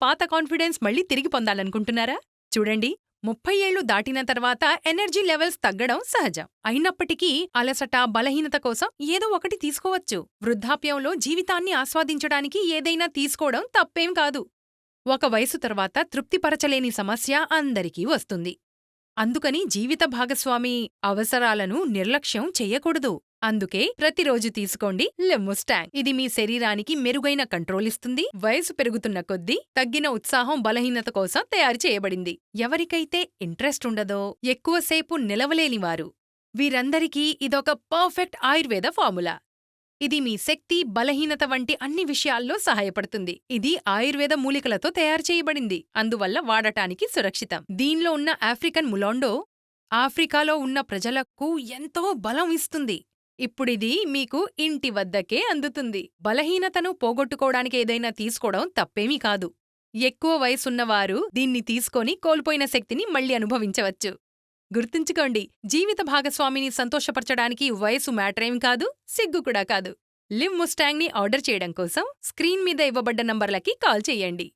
పాత కాన్ఫిడెన్స్ మళ్ళీ తిరిగి పొందాలనుకుంటున్నారా? చూడండి, 30 ఏళ్లు దాటిన తర్వాత ఎనర్జీ లెవెల్స్ తగ్గడం సహజం. అయినప్పటికీ అలసట, బలహీనత కోసం ఏదో ఒకటి తీసుకోవచ్చు. వృద్ధాప్యంలో జీవితాన్ని ఆస్వాదించడానికి ఏదైనా తీసుకోవడం తప్పేం కాదు. ఒక వయసు తర్వాత తృప్తిపరచలేని సమస్య అందరికీ వస్తుంది. అందుకని జీవిత భాగస్వామి అవసరాలను నిర్లక్ష్యం చెయ్యకూడదు. అందుకే ప్రతిరోజు తీసుకోండి లెమ్ముస్టాంగ్. ఇది మీ శరీరానికి మెరుగైన కంట్రోల్ ఇస్తుంది. వయసు పెరుగుతున్న కొద్దీ తగ్గిన ఉత్సాహం, బలహీనత కోసం తయారు చేయబడింది. ఎవరికైతే ఇంట్రెస్ట్ ఉండదో, ఎక్కువసేపు నిలవలేనివారు, వీరందరికీ ఇదొక పర్ఫెక్ట్ ఆయుర్వేద ఫార్ములా. ఇది మీ శక్తి, బలహీనత వంటి అన్ని విషయాల్లో సహాయపడుతుంది. ఇది ఆయుర్వేద మూలికలతో తయారు చేయబడింది, అందువల్ల వాడటానికి సురక్షితం. దీనిలో ఉన్న ఆఫ్రికన్ ములాండో ఆఫ్రికాలో ఉన్న ప్రజలకు ఎంతో బలం ఇస్తుంది. ఇప్పుడిది మీకు ఇంటి వద్దకే అందుతుంది. బలహీనతను పోగొట్టుకోవడానికి ఏదైనా తీసుకోవడం తప్పేమీ కాదు. ఎక్కువ వయసున్నవారు దీన్ని తీసుకొని కోల్పోయిన శక్తిని మళ్ళీ అనుభవించవచ్చు. గుర్తుంచుకోండి, జీవిత భాగస్వామిని సంతోషపరచడానికి వయసు మ్యాటరేం కాదు, సిగ్గు కూడా కాదు. లివ్ ముస్టాంగ్ని ఆర్డర్ చేయడం కోసం స్క్రీన్ మీద ఇవ్వబడ్డ నంబర్లకి కాల్ చేయండి.